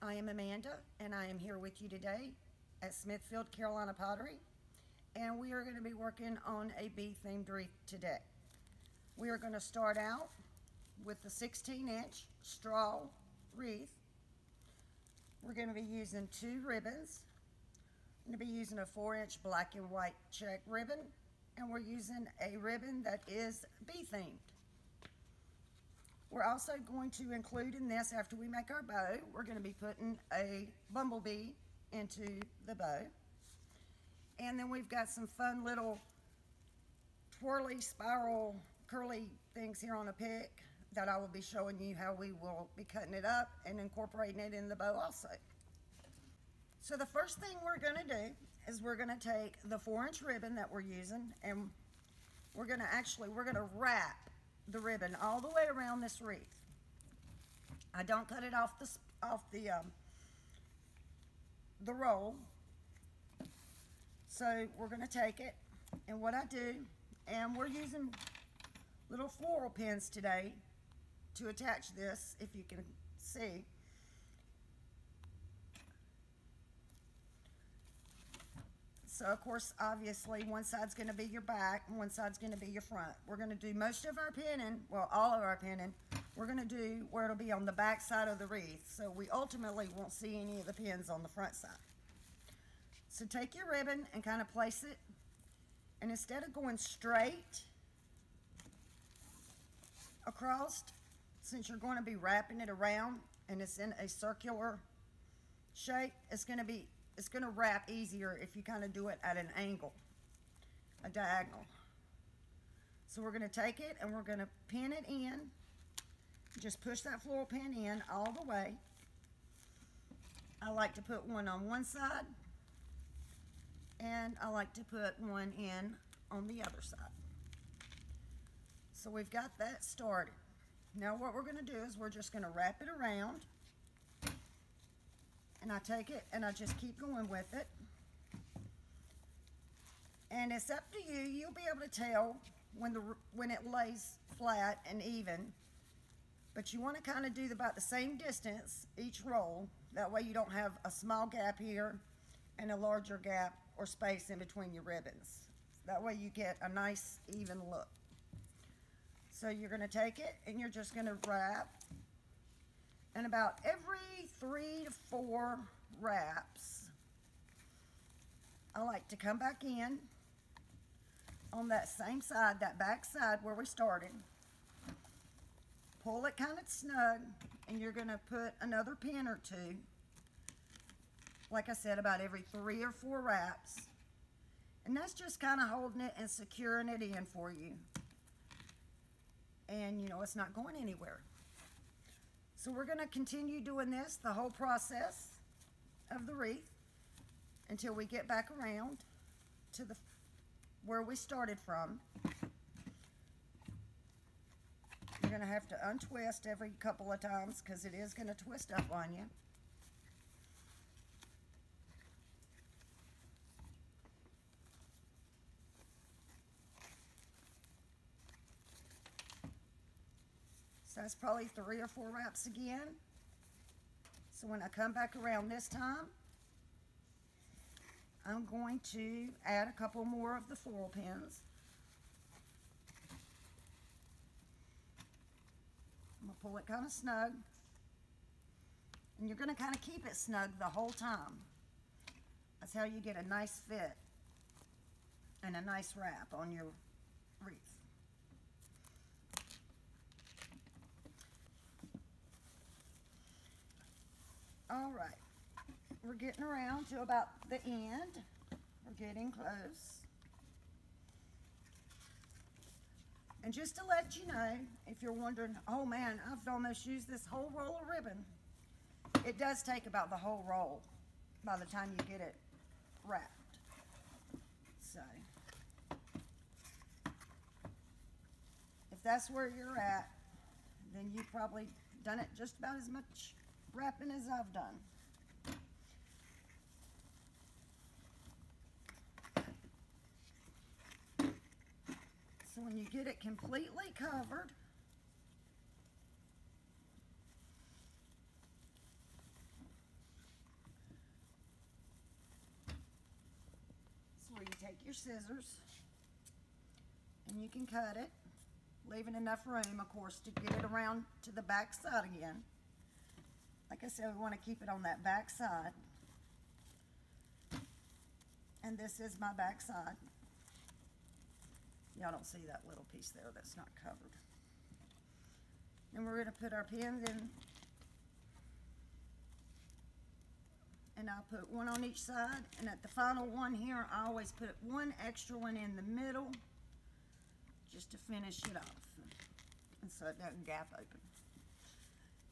I am Amanda, and I am here with you today at Smithfield, Carolina Pottery, and we are going to be working on a bee-themed wreath today. We are going to start out with the 16-inch straw wreath. We're going to be using 2 ribbons. I'm going to be using a 4-inch black and white check ribbon, and we're using a ribbon that is bee-themed. We're also going to include in this, after we make our bow, we're going to be putting a bumblebee into the bow. And then we've got some fun little twirly, spiral, curly things here on a pick that I will be showing you how we will be cutting it up and incorporating it in the bow also. So the first thing we're going to do is we're going to take the 4-inch ribbon that we're using, and we're going to wrap the ribbon all the way around this wreath. I don't cut it off the roll. So we're going to take it, and what I do, and we're using little floral pins today to attach this, if you can see. So of course, obviously, one side's going to be your back and one side's going to be your front. We're going to do most of our pinning, well, all of our pinning, we're going to do where it'll be on the back side of the wreath. So we ultimately won't see any of the pins on the front side. So take your ribbon and kind of place it, and instead of going straight across, since you're going to be wrapping it around and it's in a circular shape, it's going to wrap easier if you kind of do it at an angle, a diagonal. So we're going to take it and we're going to pin it in. Just push that floral pin in all the way. I like to put one on one side, and I like to put one in on the other side. So we've got that started. Now what we're going to do is we're just going to wrap it around. And I take it and I just keep going with it. And it's up to you. You'll be able to tell when it lays flat and even. But you want to kind of do about the same distance each roll. That way you don't have a small gap here and a larger gap or space in between your ribbons. That way you get a nice even look. So you're going to take it and you're just going to wrap. And about every 3 to 4 wraps, I like to come back in on that same side, that back side where we started. Pull it kind of snug, and you're going to put another pin or 2. Like I said, about every 3 or 4 wraps. And that's just kind of holding it and securing it in for you. And you know, it's not going anywhere. So we're going to continue doing this the whole process of the wreath until we get back around to where we started from. You're going to have to untwist every couple of times because it is going to twist up on you. So that's probably 3 or 4 wraps again. So when I come back around this time, I'm going to add a couple more of the floral pins. I'm going to pull it kind of snug. And you're going to kind of keep it snug the whole time. That's how you get a nice fit and a nice wrap on your wreath. All right, we're getting around to about the end. We're getting close. And just to let you know, if you're wondering, oh man, I've almost used this whole roll of ribbon. It does take about the whole roll by the time you get it wrapped. So, if that's where you're at, then you've probably done it just about as much wrapping as I've done. So when you get it completely covered, take your scissors and you can cut it, leaving enough room, of course, to get it around to the back side again. Like I said, we want to keep it on that back side. And this is my back side. Y'all don't see that little piece there that's not covered. Then we're going to put our pins in. And I'll put one on each side. And at the final one here, I always put one extra one in the middle just to finish it off. And so it doesn't gap open.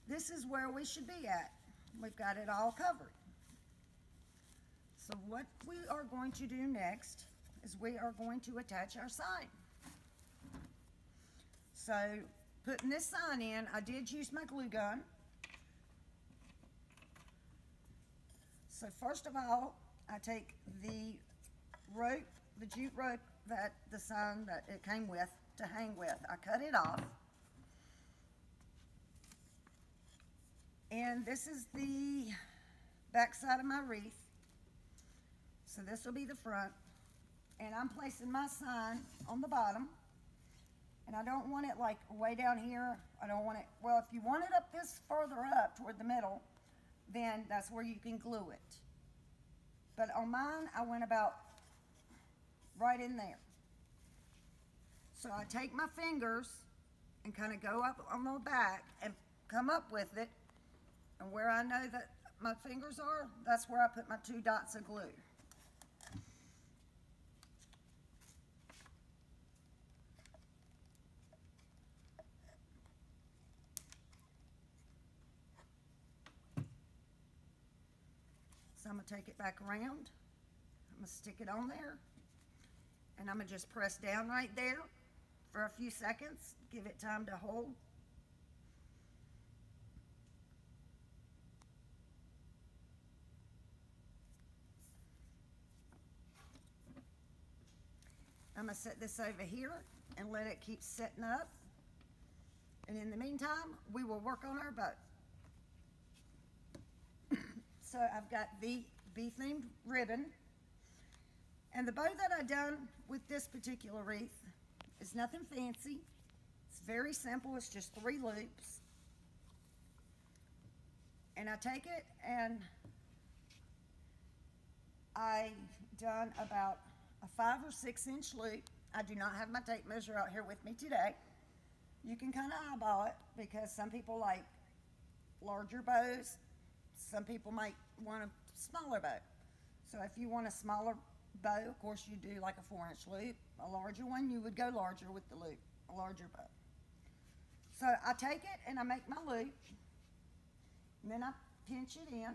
This is where we should be at. We've got it all covered. So what we are going to do next is we are going to attach our sign. So putting this sign in, I did use my glue gun. So first of all, I take the rope, the jute rope that the sign that it came with to hang with. I cut it off. And this is the back side of my wreath. So this will be the front. And I'm placing my sign on the bottom. And I don't want it like way down here. I don't want it, well, if you want it up this further up toward the middle, then that's where you can glue it. But on mine, I went about right in there. So I take my fingers and kind of go up on the back and come up with it. And where I know that my fingers are, that's where I put my 2 dots of glue. So I'm going to take it back around. I'm going to stick it on there. And I'm going to just press down right there for a few seconds. Give it time to hold. I'm going to set this over here and let it keep setting up. And in the meantime, we will work on our bow. So I've got the bee-themed ribbon. And the bow that I've done with this particular wreath is nothing fancy. It's very simple. It's just 3 loops. And I take it and I done about a 5 or 6 inch loop. I do not have my tape measure out here with me today. You can kind of eyeball it because some people like larger bows. Some people might want a smaller bow. So if you want a smaller bow, of course you do like a 4 inch loop. A larger one, you would go larger with the loop, a larger bow. So I take it and I make my loop. And then I pinch it in.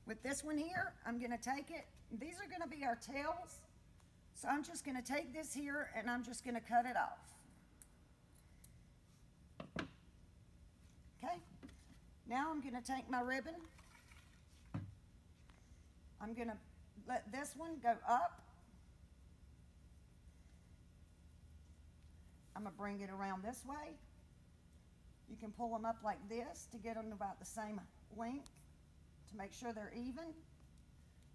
With this one here, I'm going to take it. These are going to be our tails. So I'm just going to take this here and I'm just going to cut it off. Okay. Now I'm going to take my ribbon. I'm going to let this one go up. I'm going to bring it around this way. You can pull them up like this to get them about the same length to make sure they're even.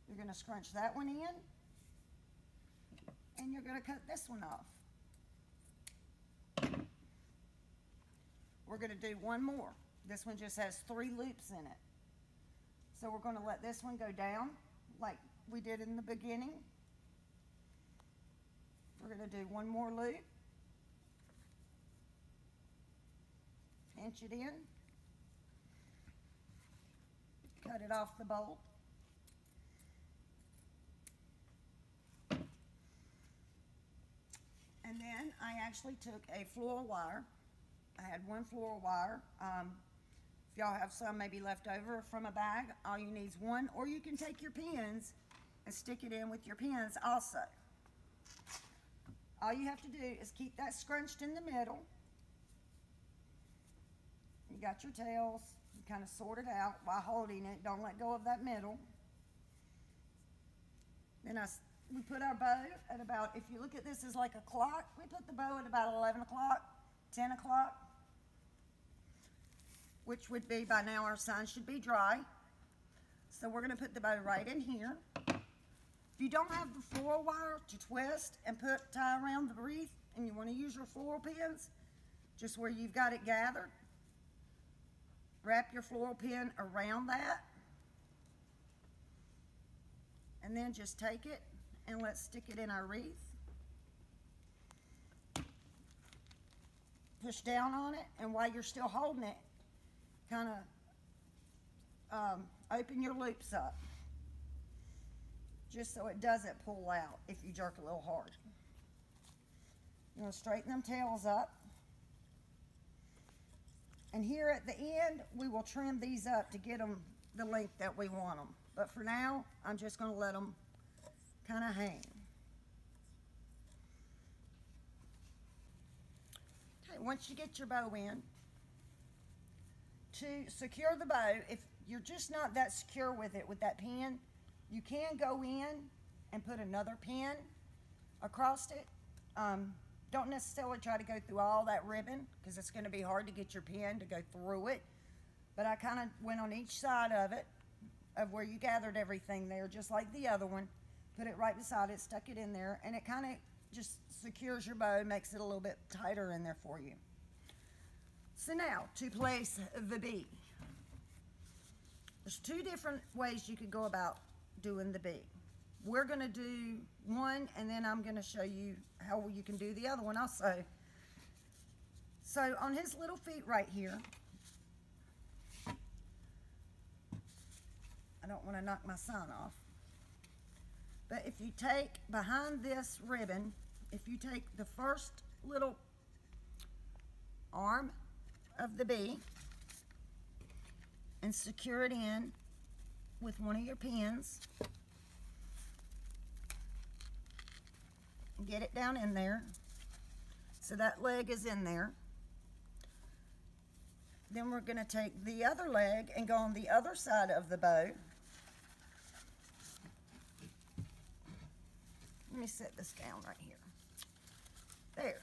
You're going to scrunch that one in, and you're going to cut this one off. We're going to do one more. This one just has 3 loops in it. So we're going to let this one go down like we did in the beginning. We're going to do one more loop. Pinch it in. Cut it off the bolt. And then I actually took a floral wire. I had 1 floral wire. If y'all have some maybe left over from a bag, all you need is 1, or you can take your pins and stick it in with your pins also. All you have to do is keep that scrunched in the middle. You got your tails. You kind of sort it out while holding it. Don't let go of that middle. Then we put our bow at about, if you look at this as like a clock, we put the bow at about 11 o'clock, 10 o'clock, which would be by now our sign should be dry. So we're going to put the bow right in here. If you don't have the floral wire to twist and tie around the wreath, and you want to use your floral pins, just where you've got it gathered, wrap your floral pin around that, and then just take it and let's stick it in our wreath. Push down on it, and while you're still holding it, kind of open your loops up, just so it doesn't pull out if you jerk a little hard. You're going to straighten them tails up. And here at the end, we will trim these up to get them the length that we want them. But for now, I'm just going to let them kind of hang. Okay, once you get your bow in, to secure the bow, if you're just not that secure with it, with that pin, you can go in and put another pin across it. Don't necessarily try to go through all that ribbon, because it's going to be hard to get your pin to go through it. But I kind of went on each side of it, of where you gathered everything there, just like the other one. Put it right beside it, stuck it in there, and it kind of just secures your bow, makes it a little bit tighter in there for you. So now, to place the bee. There's two different ways you could go about doing the bee. We're going to do one, and then I'm going to show you how you can do the other one also. So on his little feet right here, I don't want to knock my sign off, but if you take behind this ribbon, if you take the first little arm of the bee and secure it in with one of your pins, and get it down in there so that leg is in there. Then we're going to take the other leg and go on the other side of the bow. Let me set this down right here. There.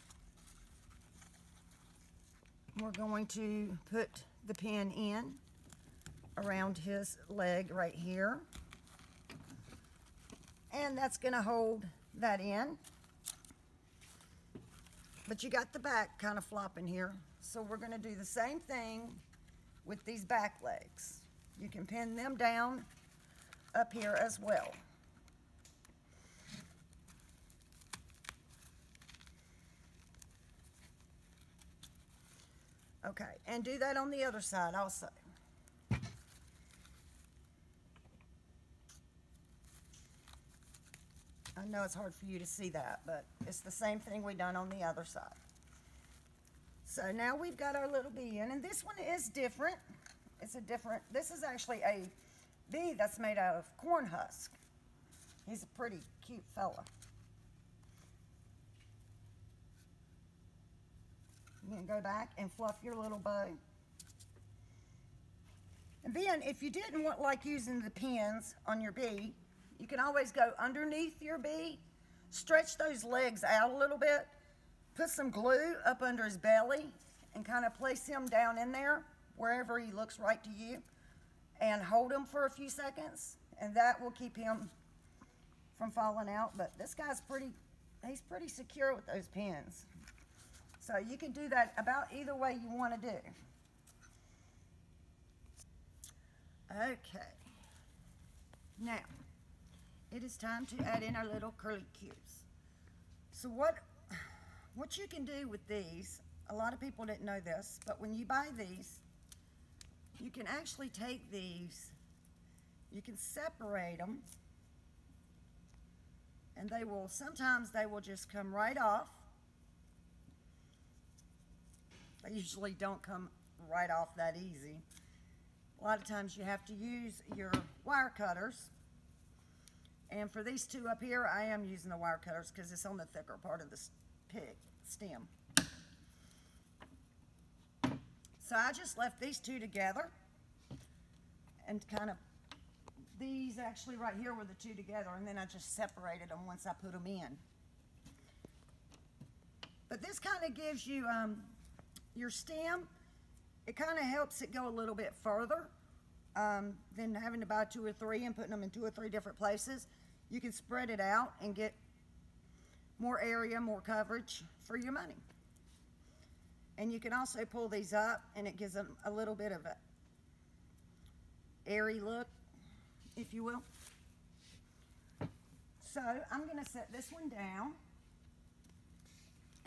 We're going to put the pin in around his leg right here, and that's going to hold that in. But you got the back kind of flopping here, so we're going to do the same thing with these back legs. You can pin them down up here as well. Okay, and do that on the other side also. I know it's hard for you to see that, but it's the same thing we done on the other side. So now we've got our little bee in, and this one is different. This is actually a bee that's made out of corn husk. He's a pretty cute fella. You can go back and fluff your little bow. And then if you didn't like using the pins on your bee, you can always go underneath your bee, stretch those legs out a little bit, put some glue up under his belly, and kind of place him down in there, wherever he looks right to you, and hold him for a few seconds, and that will keep him from falling out. But this guy's he's pretty secure with those pins. So you can do that about either way you want to do. Okay. Now, it is time to add in our little curly cues. So what you can do with these, a lot of people didn't know this, but when you buy these, you can actually take these, you can separate them, and sometimes they will just come right off. They usually don't come right off that easy. A lot of times you have to use your wire cutters. And for these two up here, I am using the wire cutters because it's on the thicker part of the stem. So I just left these two together, and kind of, these actually right here were the two together, and then I just separated them once I put them in. But this kind of gives you your stem, it kind of helps it go a little bit further than having to buy 2 or 3 and putting them in 2 or 3 different places. you can spread it out and get more area, more coverage for your money. And you can also pull these up and it gives them a little bit of a airy look, if you will. So I'm going to set this one down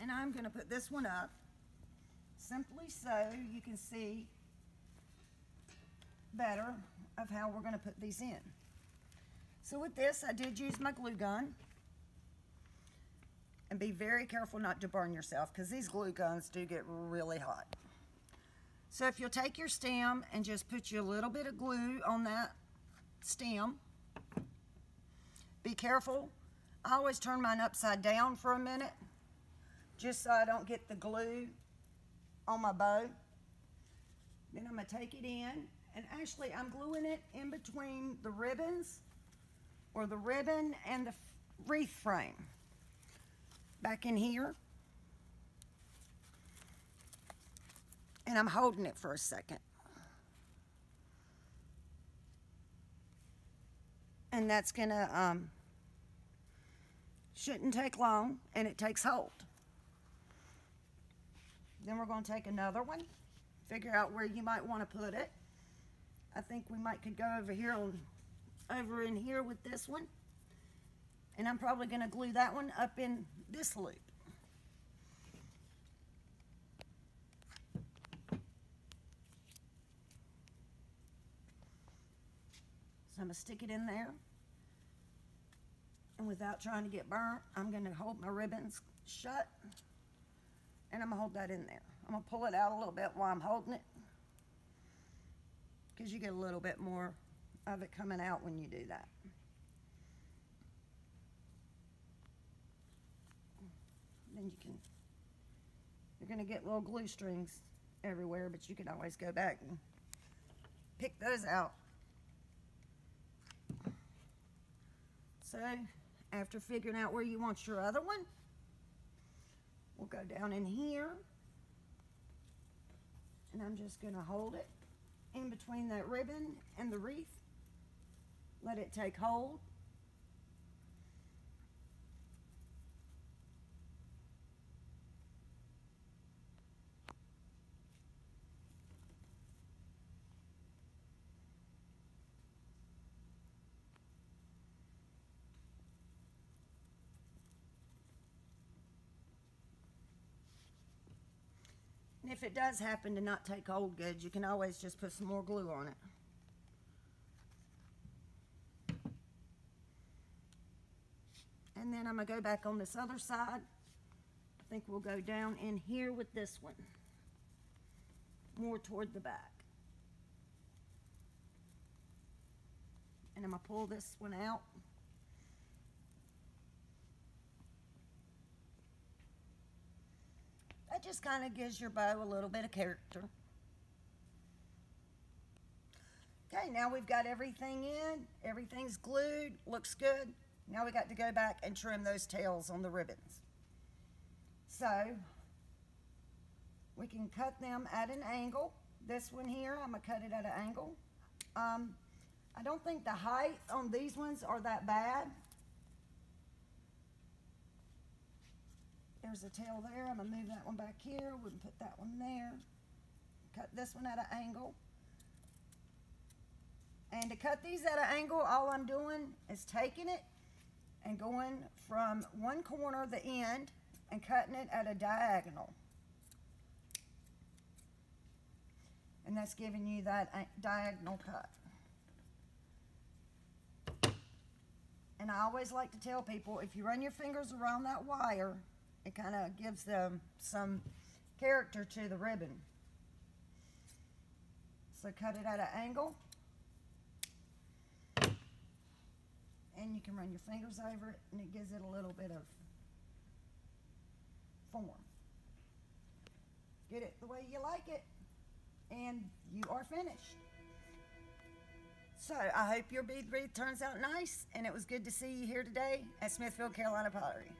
and I'm going to put this one up simply so you can see better of how we're going to put these in. So with this, I did use my glue gun. And be very careful not to burn yourself because these glue guns do get really hot. So if you'll take your stem and just put you a little bit of glue on that stem. Be careful. I always turn mine upside down for a minute just so I don't get the glue on my bow. Then I'm going to take it in, and actually I'm gluing it in between the ribbons, or the ribbon and the wreath frame. Back in here. And I'm holding it for a second. And that's gonna, shouldn't take long, and it takes hold. Then we're gonna take another one, figure out where you might want to put it. I think we might could go over here over in here with this one. And I'm probably going to glue that one up in this loop. So I'm going to stick it in there. And without trying to get burnt, I'm going to hold my ribbons shut. And I'm going to hold that in there. I'm going to pull it out a little bit while I'm holding it, because you get a little bit more of it coming out when you do that. Then you're going to get little glue strings everywhere, but you can always go back and pick those out. So after figuring out where you want your other one, we'll go down in here, and I'm just going to hold it in between that ribbon and the wreath. Let it take hold. And if it does happen to not take hold good, you can always just put some more glue on it. And then I'm going to go back on this other side. I think we'll go down in here with this one, more toward the back. And I'm going to pull this one out. That just kind of gives your bow a little bit of character. Okay, now we've got everything in. Everything's glued. Looks good. Now we got to go back and trim those tails on the ribbons. So we can cut them at an angle. This one here, I'm going to cut it at an angle. I don't think the height on these ones are that bad. There's a tail there. I'm going to move that one back here. We can put that one there. Cut this one at an angle. And to cut these at an angle, all I'm doing is taking it and going from one corner, the end, and cutting it at a diagonal. And that's giving you that diagonal cut. And I always like to tell people, if you run your fingers around that wire, it kind of gives them some character to the ribbon. So cut it at an angle. And you can run your fingers over it, and it gives it a little bit of form. Get it the way you like it, and you are finished. So I hope your bead wreath turns out nice, and it was good to see you here today at Smithfield, Carolina Pottery.